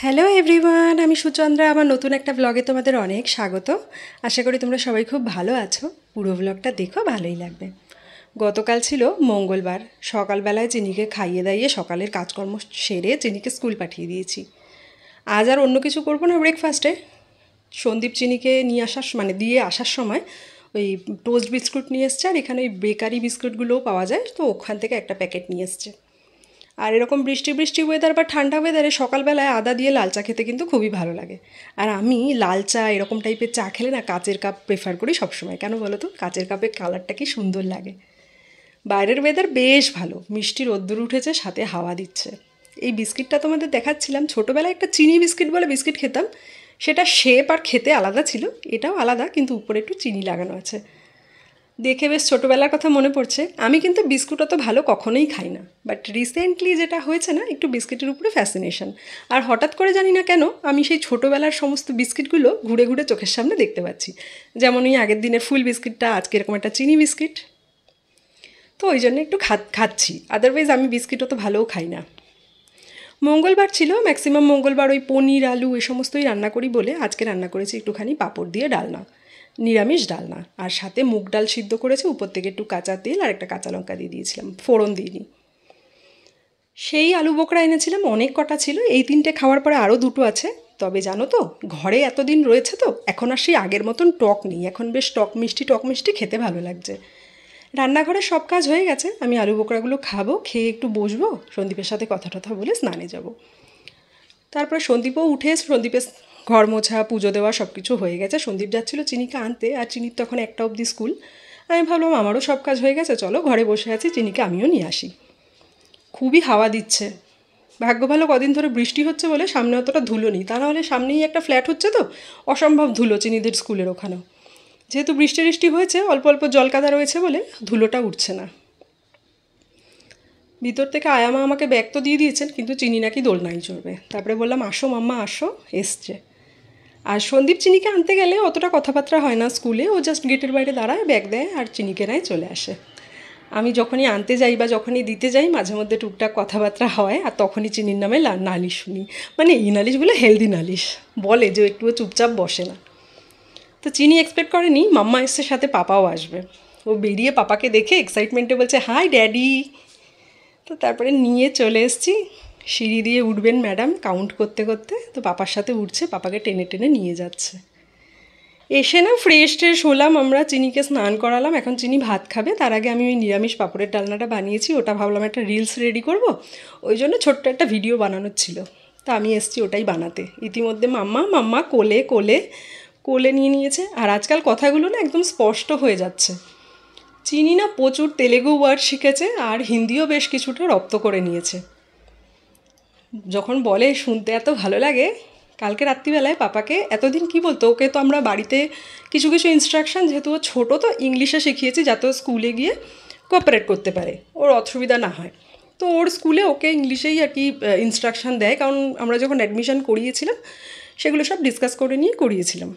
Hello everyone, আমি সুচন্দ্রা। আমার নতুন একটা ব্লগে তোমাদের অনেক স্বাগত। আশা করি তোমরা সবাই খুব ভালো আছো। পুরো ব্লগটা দেখো, ভালোই লাগবে। গতকাল ছিল মঙ্গলবার। সকালবেলায় চিনিকে খাইয়ে দাইয়ে সকালের কাজকর্ম সেরে চিনিকে স্কুল পাঠিয়ে দিয়েছি। আজ আর অন্য কিছু করবো না ব্রেকফাস্টে। সন্দীপ চিনিকে নিয়ে আসার দিয়ে আসার সময় ওই টোস্ট বিস্কুট নিয়ে এসছে, আর এখানে ওই বেকারি বিস্কুটগুলোও পাওয়া যায়, তো ওখান থেকে একটা প্যাকেট নিয়ে এসছে। আর এরকম বৃষ্টি বৃষ্টি ওয়েদার বা ঠান্ডা ওয়েদারে সকালবেলায় আদা দিয়ে লাল চা খেতে কিন্তু খুবই ভালো লাগে। আর আমি লাল চা এরকম টাইপের চা খেলে না কাচের কাপ প্রেফার করি সবসময়। কেন বলো তো? কাচের কাপের কালারটা কি সুন্দর লাগে। বাইরের ওয়েদার বেশ ভালো, মিষ্টি রোদ্দুর উঠেছে, সাথে হাওয়া দিচ্ছে। এই বিস্কিটটা তোমাদের দেখাচ্ছিলাম। ছোটোবেলায় একটা চিনি বিস্কিট বলে বিস্কিট খেতাম, সেটা শেপ আর খেতে আলাদা ছিল। এটাও আলাদা, কিন্তু উপরে একটু চিনি লাগানো আছে। দেখে বেশ ছোটোবেলার কথা মনে পড়ছে। আমি কিন্তু বিস্কুট অত ভালো কখনোই খাই না, বাট রিসেন্টলি যেটা হয়েছে না, একটু বিস্কিটের উপরে ফ্যাসিনেশন। আর হঠাৎ করে জানি না কেন আমি সেই ছোটোবেলার সমস্ত বিস্কিটগুলো ঘুরে ঘুরে চোখের সামনে দেখতে পাচ্ছি। যেমন ওই আগের দিনের ফুল বিস্কিটটা, আজকে এরকম একটা চিনি বিস্কিট। তো ওই জন্য একটু খাচ্ছি, আদারওয়াইজ আমি বিস্কিট অত ভালোও খাই না। মঙ্গলবার ছিল, ম্যাক্সিমাম মঙ্গলবার ওই পনির আলু এ সমস্তই রান্না করি বলে আজকে রান্না করেছি একটুখানি পাঁপড় দিয়ে ডালনা, নিরামিষ ডালনা। আর সাথে মুগ ডাল সিদ্ধ করেছে, উপর থেকে একটু কাঁচা তেল আর একটা কাঁচা লঙ্কা দিয়ে দিয়েছিলাম, ফোড়ন দিইনি। সেই আলু বোকরা এনেছিলাম, অনেক কটা ছিল। এই তিনটে খাওয়ার পরে আরও দুটো আছে। তবে জানো তো, ঘরে এতদিন রয়েছে তো এখন আর সেই আগের মতন টক নেই। এখন বেশ টক মিষ্টি খেতে ভালো লাগছে। রান্নাঘরে সব কাজ হয়ে গেছে, আমি আলু বোকরাগুলো খাবো, খেয়ে একটু বসবো, সন্দীপের সাথে কথা টথা বলে স্নানে যাব। তারপরে সন্দীপও উঠে, সন্দীপের ঘর মোছা, পুজো দেওয়া সব কিছু হয়ে গেছে। সন্দীপ যাচ্ছিলো চিনিকে আনতে, আর চিনির তখন 1টা অবধি স্কুল। আমি ভাবলাম আমারও সব কাজ হয়ে গেছে, চলো ঘরে বসে আছি, চিনিকে আমিও নিয়ে আসি। খুবই হাওয়া দিচ্ছে। ভাগ্য ভালো কদিন ধরে বৃষ্টি হচ্ছে বলে সামনে অতটা ধুলো নেই, তা নাহলে সামনেই একটা ফ্ল্যাট হচ্ছে, তো অসম্ভব ধুলো চিনিদের স্কুলের ওখানেও। যেহেতু বৃষ্টি হয়েছে, অল্প অল্প জলকাদা রয়েছে বলে ধুলোটা উঠছে না। ভিতর থেকে আয়ামা আমাকে ব্যাগ তো দিয়ে দিয়েছেন, কিন্তু চিনি নাকি দোলনায় চড়বে। তারপরে বললাম আসো মাম্মা আসো, এসছে। আর সন্দীপ চিনিকে আনতে গেলে অতটা কথাবার্তা হয় না স্কুলে, ও জাস্ট গেটের বাইরে দাঁড়ায়, ব্যাগ দেয় আর চিনিকে নেয়, চলে আসে। আমি যখনই আনতে যাই বা যখনই দিতে যাই মাঝে মধ্যে টুকটাক কথাবার্তা হয়, আর তখনই চিনির নামে নালিশ শুনি। মানে এই নালিশগুলো হেলদি নালিশ, বলে যে একটুও চুপচাপ বসে না। তো চিনি এক্সপেক্ট করেনি মাম্মা এসছে, সাথে পাপাও আসবে। ও বেরিয়ে পাপাকে দেখে এক্সাইটমেন্টে বলছে হাই ড্যাডি। তো তারপরে নিয়ে চলে এসেছি। সিঁড়ি দিয়ে উঠবেন ম্যাডাম কাউন্ট করতে করতে, তো পাপার সাথে উঠছে, পাপাকে টেনে টেনে নিয়ে যাচ্ছে। এসে না ফ্রেশ ট্রেশ হলাম আমরা, চিনিকে স্নান করালাম। এখন চিনি ভাত খাবে, তার আগে আমি ওই নিরামিষ পাঁপড়ের ডালনাটা বানিয়েছি, ওটা ভাবলাম একটা রিলস রেডি করব, ওই জন্য ছোট্ট একটা ভিডিও বানানোর ছিল। তা আমি এসেছি ওটাই বানাতে। ইতিমধ্যে মাম্মা মাম্মা কোলে কোলে কোলে নিয়ে নিয়েছে। আর আজকাল কথাগুলো না একদম স্পষ্ট হয়ে যাচ্ছে। চিনি না প্রচুর তেলেগু ওয়ার্ড শিখেছে, আর হিন্দিও বেশ কিছুটা রপ্ত করে নিয়েছে। যখন বলে শুনতে এত ভালো লাগে। কালকে রাত্রিবেলায় পাপাকে এতদিন কি বলতো, ওকে তো আমরা বাড়িতে কিছু কিছু ইনস্ট্রাকশান, যেহেতু ও ছোটো, তো ইংলিশে শিখিয়েছি যাতে ও স্কুলে গিয়ে কোঅপারেট করতে পারে, ওর অসুবিধা না হয়। তো ওর স্কুলে ওকে ইংলিশেই আর কি ইনস্ট্রাকশান দেয়, কারণ আমরা যখন অ্যাডমিশন করিয়েছিলাম সেগুলো সব ডিসকাস করে নিয়ে করিয়েছিলাম।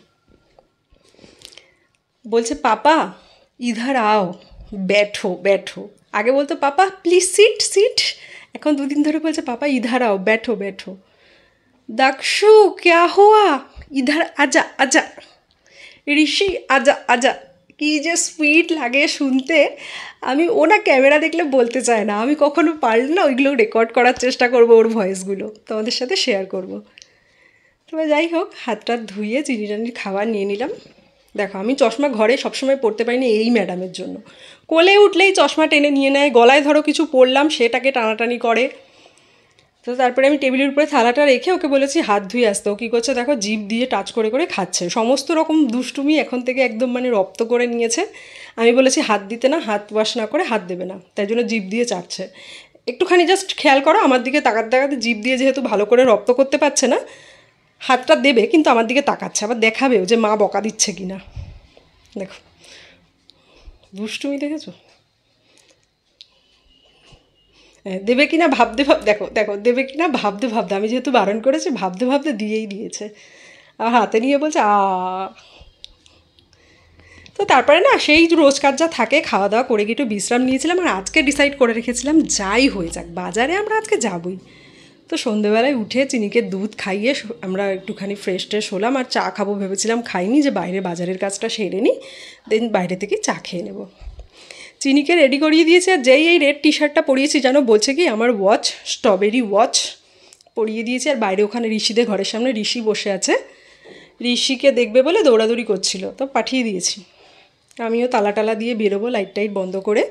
বলছে পাপা ইধার আও, ব্যাঠো ব্যাঠো। আগে বলতো পাপা প্লিজ সিট সিট, এখন 2 দিন ধরে বলছে পাপা ইধার আও, ব্যাঠো ব্যাঠো। দক্ষু ক্যা হুয়া, ইধার আজা আজা, ঋষি আজা আজা। কি যে সুইট লাগে শুনতে। আমি ও না ক্যামেরা দেখলে বলতে চায় না, আমি কখনো পারলে না ওইগুলো রেকর্ড করার চেষ্টা করবো, ওর ভয়েসগুলো তোমাদের সাথে শেয়ার করব। তবে যাই হোক, হাতটা ধুয়ে চিনি টানির খাবার নিয়ে নিলাম। দেখো আমি চশমা ঘরে সবসময় পরতে পারিনি এই ম্যাডামের জন্য। কোলে উঠলেই চশমা টেনে নিয়ে নেয়, গলায় ধরো কিছু পরলাম সেটাকে টানাটানি করে। তো তারপরে আমি টেবিলের উপরে থালাটা রেখে ওকে বলেছি হাত ধুয়ে আসতে। ও কী করছে দেখো, জিভ দিয়ে টাচ করে করে খাচ্ছে। সমস্ত রকম দুষ্টুমি এখন থেকে একদম রপ্ত করে নিয়েছে। আমি বলেছি হাত দিতে না, হাত ওয়াশ না করে হাত দেবে না, তাই জন্য জিভ দিয়ে চাটছে। একটুখানি জাস্ট খেয়াল করো, আমার দিকে তাকাতে তাকাতে জিভ দিয়ে যেহেতু ভালো করে রপ্ত করতে পারছে না, হাতটা দেবে কিন্তু আমার দিকে তাকাচ্ছে, আবার দেখাবেও যে মা বকা দিচ্ছে কি না। দেখো দুষ্টুমি দেখেছো। দেবে কি না ভাবতে দেখো দেখো দেবে কি না ভাবতে ভাবতে, আমি যেহেতু বারণ করেছি ভাবতে ভাবতে দিয়েই দিয়েছে। আর হাতে নিয়ে বলছে তো তারপরে না সেই রোজকার যা থাকে, খাওয়া দাওয়া করে গিয়ে একটু বিশ্রাম নিয়েছিলাম। আর আজকে ডিসাইড করে রেখেছিলাম যাই হয়ে যাক বাজারে আমরা আজকে যাবই। তো সন্ধেবেলায় উঠে চিনিকে দুধ খাইয়ে আমরা একটুখানি ফ্রেশ ট্রেশ হলাম, আর চা খাবো ভেবেছিলাম, খাইনি, যে বাইরে বাজারের কাজটা সেরে নিই, দেন বাইরে থেকে চা খেয়ে নেব। চিনিকে রেডি করিয়ে দিয়েছি, আর যেই এই রেড টি শার্টটা পরিয়েছি জানো, বলছে কি আমার ওয়াচ, স্ট্রবেরি ওয়াচ পরিয়ে দিয়েছি। আর বাইরে ওখানে ঋষিদের ঘরের সামনে ঋষি বসে আছে, ঋষিকে দেখবে বলে দৌড়াদৌড়ি করছিল, তো পাঠিয়ে দিয়েছি। আমিও তালা টালা দিয়ে বেরোবো লাইট টাইট বন্ধ করে।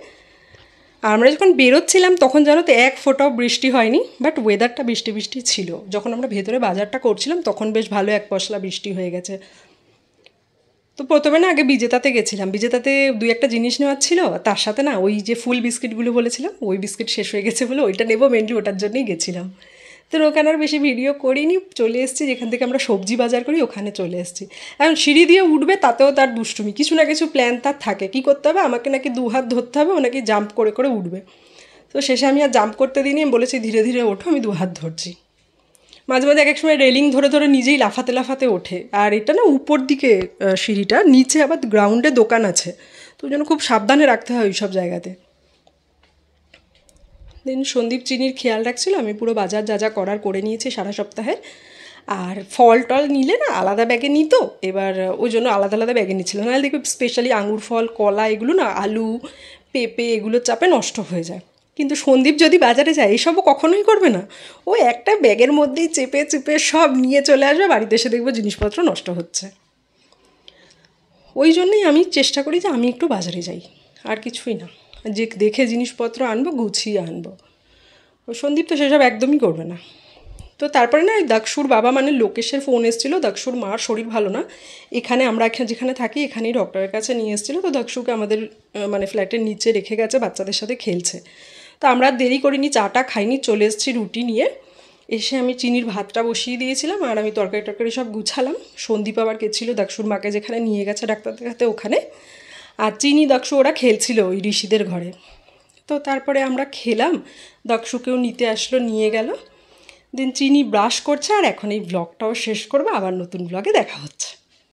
আর আমরা যখন বেরোচ্ছিলাম তখন জানো তো এক ফোঁটাও বৃষ্টি হয়নি, বাট ওয়েদারটা বৃষ্টি বৃষ্টি ছিল। যখন আমরা ভেতরে বাজারটা করছিলাম তখন বেশ ভালো এক পশলা বৃষ্টি হয়ে গেছে। তো প্রথমে না আগে বিজেতাতে গেছিলাম, বিজেতাতে 2-1টা জিনিস নেওয়ার ছিল, তার সাথে না ওই যে ফুল বিস্কিটগুলো বলেছিলাম, ওই বিস্কিট শেষ হয়ে গেছে বলে ওইটা নেবো, মেনলি ওটার জন্যই গেছিলাম। তো ওখানে আর বেশি ভিডিও করিনি, চলে এসেছি যেখান থেকে আমরা সবজি বাজার করি ওখানে চলে এসেছি। এখন সিঁড়ি দিয়ে উঠবে, তাতেও তার দুষ্টুমি, কিছু না কিছু প্ল্যান তার থাকে, কী করতে হবে, আমাকে নাকি 2 হাত ধরতে হবে, ও নাকি জাম্প করে করে উঠবে। তো শেষে আমি আর জাম্প করতে দিইনি, আমি বলেছি ধীরে ধীরে ওঠো, আমি 2 হাত ধরছি। মাঝে মাঝে এক এক সময় রেলিং ধরে ধরে নিজেই লাফাতে লাফাতে ওঠে। আর এটা না উপর দিকে সিঁড়িটা, নিচে আবার গ্রাউন্ডে দোকান আছে, তো ওই জন্য খুব সাবধানে রাখতে হয় ওই সব জায়গাতে। দেন সন্দীপ চিনির খেয়াল রাখছিল, আমি পুরো বাজার যা যা করার করে নিয়েছি সারা সপ্তাহে। আর ফল টল নিলে না আলাদা ব্যাগে নিত, এবার ওই জন্য আলাদা আলাদা ব্যাগে নিচ্ছিল, নাহলে দেখবে স্পেশালি আঙুর ফল, কলা, এগুলো না আলু, পেঁপে, এগুলোর চাপে নষ্ট হয়ে যায়। কিন্তু সন্দীপ যদি বাজারে যায় এসবও কখনোই করবে না, ও একটা ব্যাগের মধ্যেই চেপে চেপে সব নিয়ে চলে আসবে, বাড়িতে এসে দেখবো জিনিসপত্র নষ্ট হচ্ছে। ওই জন্যই আমি চেষ্টা করি যে আমি একটু বাজারে যাই, আর কিছুই না, যে দেখে জিনিসপত্র আনবো, গুছিয়ে আনবো। ও সন্দীপ তো সেসব একদমই করবে না। তো তারপরে না দক্ষুর বাবা মানে লোকেশের ফোন এসেছিলো, দক্ষুর মার শরীর ভালো না, এখানে আমরা যেখানে থাকি এখানেই ডক্টরের কাছে নিয়ে এসেছিলো। তো দক্ষুকে আমাদের মানে ফ্ল্যাটের নিচে রেখে গেছে, বাচ্চাদের সাথে খেলছে। তো আমরা দেরি করিনি, চাটা খাইনি, চলে এসেছি রুটি নিয়ে। এসে আমি চিনির ভাতটা বসিয়ে দিয়েছিলাম, আর আমি তরকারি টরকারি সব গুছালাম। সন্দীপ আবার গেছিলো দক্ষুর মাকে যেখানে নিয়ে গেছে ডাক্তার দেখাতে ওখানে, আর চিনি দক্ষু ওরা খেলছিল ওই ঋষিদের ঘরে। তো তারপরে আমরা খেলাম, দক্ষুকেও নিতে আসলো, নিয়ে গেল। দেন চিনি ব্রাশ করছে, আর এখন এই ব্লগটাও শেষ করবো, আবার নতুন ব্লগে দেখা হচ্ছে।